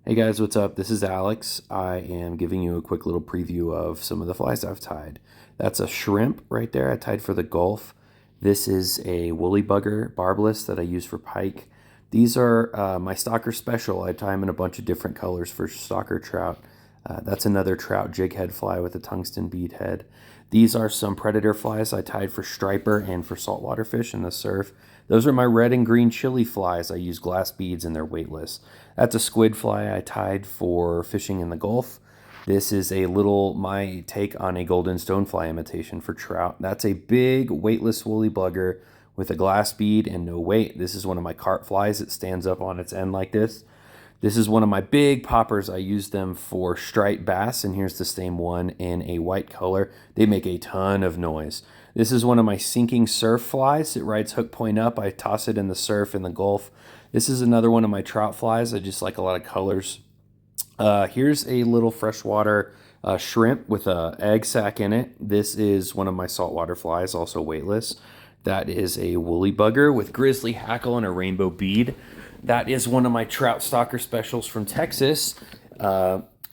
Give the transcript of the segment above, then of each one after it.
Hey guys, what's up? This is Alex. I am giving you a quick little preview of some of the flies I've tied. That's a shrimp right there I tied for the Gulf. This is a woolly bugger barbless that I use for pike. These are my stalker special. I tie them in a bunch of different colors for stalker trout. That's another trout jig head fly with a tungsten bead head. These are some predator flies I tied for striper and for saltwater fish in the surf. Those are my red and green chili flies. I use glass beads and they're weightless. That's a squid fly I tied for fishing in the Gulf. This is my take on a golden stonefly imitation for trout. That's a big weightless woolly bugger with a glass bead and no weight. This is one of my carp flies. It stands up on its end like this. This is one of my big poppers. I use them for striped bass, and here's the same one in a white color. They make a ton of noise. This is one of my sinking surf flies. It rides hook point up. I toss it in the surf in the Gulf. This is another one of my trout flies. I just like a lot of colors. Here's a little freshwater shrimp with a egg sac in it. This is one of my saltwater flies, also weightless. That is a woolly bugger with grizzly hackle and a rainbow bead. That is one of my trout stalker specials from Texas.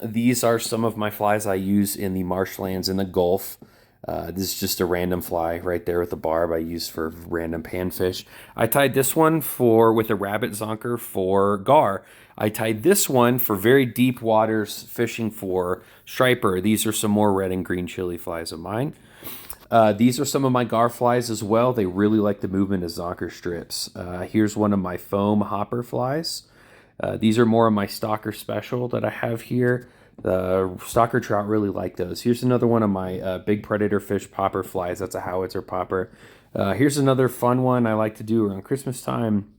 These are some of my flies I use in the marshlands in the Gulf. This is just a random fly right there with a barb I use for random panfish. I tied this one with a rabbit zonker for gar. I tied this one for very deep waters fishing for striper. These are some more red and green chili flies of mine. These are some of my gar flies as well. They really like the movement of zonker strips. Here's one of my foam hopper flies. These are more of my stalker special that I have here. The stalker trout really like those. Here's another one of my big predator fish popper flies. That's a howitzer popper. Here's another fun one I like to do around Christmas time.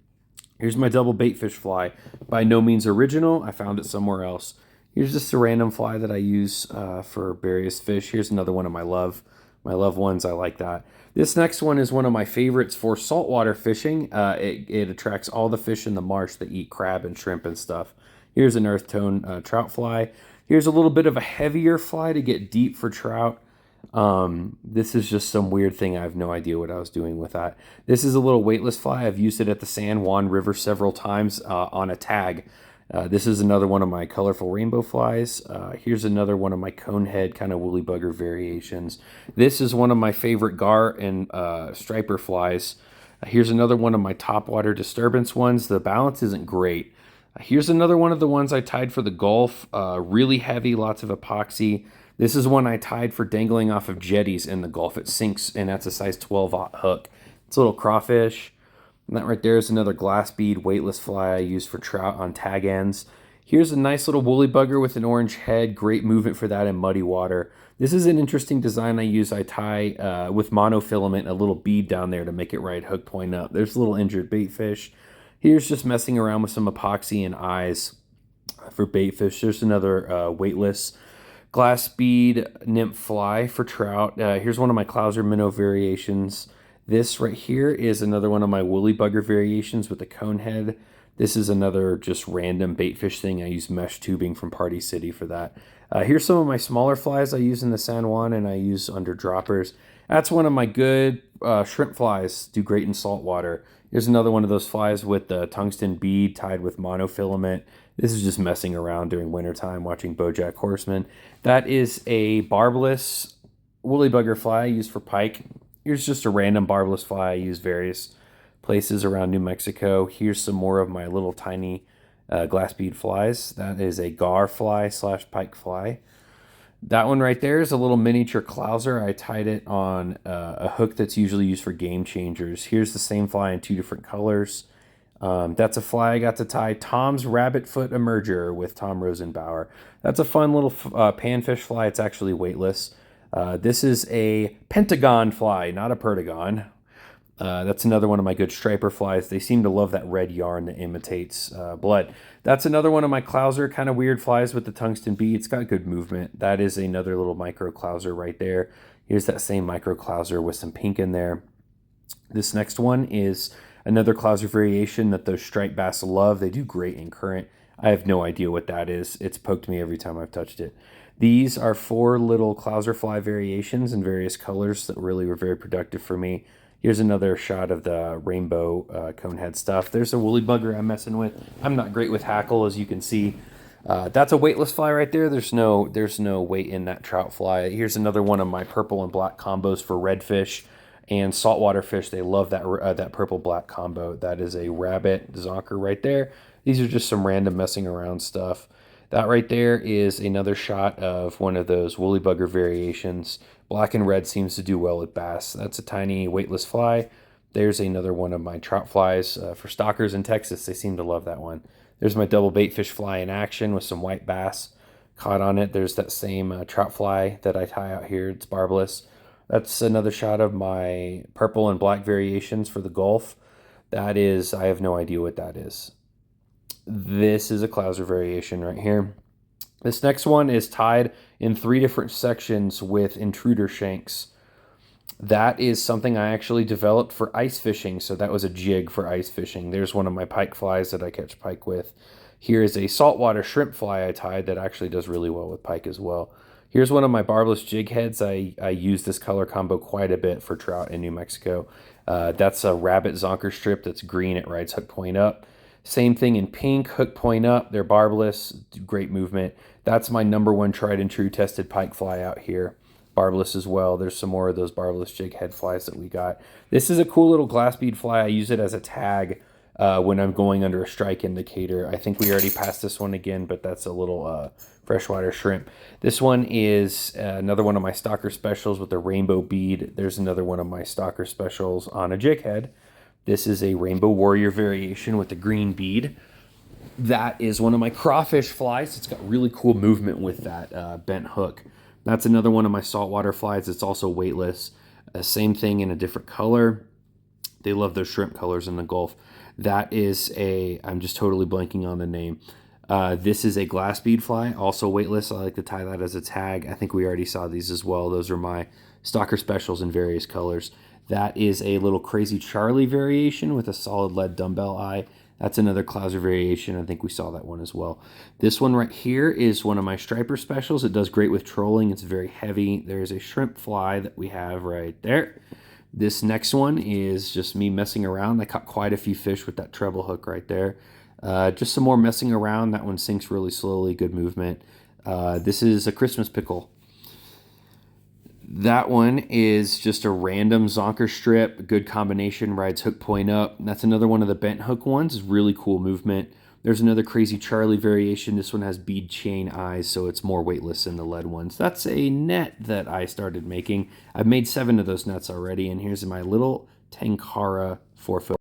Here's my double baitfish fly. By no means original. I found it somewhere else. Here's just a random fly that I use for various fish. Here's another one of my loved ones. I like that. This next one is one of my favorites for saltwater fishing. It attracts all the fish in the marsh that eat crab and shrimp and stuff. Here's an earth tone trout fly. Here's a little bit of a heavier fly to get deep for trout. This is just some weird thing. I have no idea what I was doing with that. This is a little weightless fly. I've used it at the San Juan River several times on a tag. This is another one of my colorful rainbow flies. Here's another one of my conehead kind of woolly bugger variations. This is one of my favorite gar and striper flies. Here's another one of my topwater disturbance ones. The balance isn't great. Here's another one of the ones I tied for the Gulf. Really heavy, lots of epoxy. This is one I tied for dangling off of jetties in the Gulf. It sinks, and that's a size 12 hook. It's a little crawfish. And that right there is another glass bead weightless fly I use for trout on tag ends. Here's a nice little woolly bugger with an orange head. Great movement for that in muddy water. This is an interesting design I use. I tie with monofilament a little bead down there to make it ride hook point up. There's a little injured bait fish. Here's just messing around with some epoxy and eyes for bait fish. There's another weightless glass bead nymph fly for trout. Here's one of my Clouser minnow variations. This right here is another one of my woolly bugger variations with a cone head. This is another just random baitfish thing. I use mesh tubing from Party City for that. Here's some of my smaller flies I use in the San Juan and I use under droppers. That's one of my good shrimp flies. Do great in salt water. Here's another one of those flies with the tungsten bead tied with monofilament. This is just messing around during wintertime watching BoJack Horseman. That is a barbless woolly bugger fly I use for pike. Here's just a random barbless fly I use various places around New Mexico. Here's some more of my little tiny glass bead flies. That is a gar fly / pike fly. That one right there is a little miniature Clouser. I tied it on a hook that's usually used for game changers. Here's the same fly in two different colors. That's a fly I got to tie Tom's Rabbit Foot Emerger with Tom Rosenbauer. That's a fun little panfish fly. It's actually weightless. This is a pentagon fly, not a pertagon. That's another one of my good striper flies. They seem to love that red yarn that imitates blood. That's another one of my Clouser kind of weird flies with the tungsten bead. It's got good movement. That is another little micro Clouser right there. Here's that same micro Clouser with some pink in there. This next one is another Clouser variation that those striped bass love. They do great in current. I have no idea what that is. It's poked me every time I've touched it. These are 4 little Clouser fly variations in various colors that really were very productive for me. Here's another shot of the rainbow conehead stuff. There's a woolly bugger I'm messing with. I'm not great with hackle, as you can see. That's a weightless fly right there. There's no weight in that trout fly. Here's another one of my purple and black combos for redfish and saltwater fish. They love that purple black combo. That is a rabbit zonker right there. These are just some random messing around stuff. That right there is another shot of one of those woolly bugger variations. Black and red seems to do well with bass. That's a tiny weightless fly. There's another one of my trout flies for stockers in Texas. They seem to love that one. There's my double bait fish fly in action with some white bass caught on it. There's that same trout fly that I tie out here. It's barbless. That's another shot of my purple and black variations for the Gulf. That is, I have no idea what that is. This is a clouser variation right here. This next one is tied in 3 different sections with intruder shanks. That is something I actually developed for ice fishing, so that was a jig for ice fishing. There's one of my pike flies that I catch pike with. Here is a saltwater shrimp fly I tied that actually does really well with pike as well. Here's one of my barbless jig heads. I use this color combo quite a bit for trout in New Mexico. That's a rabbit zonker strip that's green. It rides hook point up. Same thing in pink, hook point up. They're barbless, great movement. That's my #1 tried and true tested pike fly out here. Barbless as well. There's some more of those barbless jig head flies that we got. This is a cool little glass bead fly. I use it as a tag when I'm going under a strike indicator. I think we already passed this one again, but that's a little freshwater shrimp. This one is another one of my stalker specials with a rainbow bead. There's another one of my stalker specials on a jig head. This is a rainbow warrior variation with a green bead. That is one of my crawfish flies. It's got really cool movement with that bent hook. That's another one of my saltwater flies. It's also weightless. Same thing in a different color. They love those shrimp colors in the Gulf. That is I'm just totally blanking on the name. This is a glass bead fly, also weightless. I like to tie that as a tag. I think we already saw these as well. Those are my stalker specials in various colors. That is a little Crazy Charlie variation with a solid lead dumbbell eye. That's another clouser variation. I think we saw that one as well. This one right here is one of my striper specials. It does great with trolling. It's very heavy. There's a shrimp fly that we have right there. This next one is just me messing around. I caught quite a few fish with that treble hook right there. Just some more messing around. That one sinks really slowly. Good movement. This is a Christmas pickle. That one is just a random zonker strip. Good combination, rides hook point up. That's another one of the bent hook ones. It's really cool movement. There's another Crazy Charlie variation. This one has bead chain eyes, so it's more weightless than the lead ones. That's a net that I started making. I've made 7 of those nets already, and here's my little Tenkara 4-foot.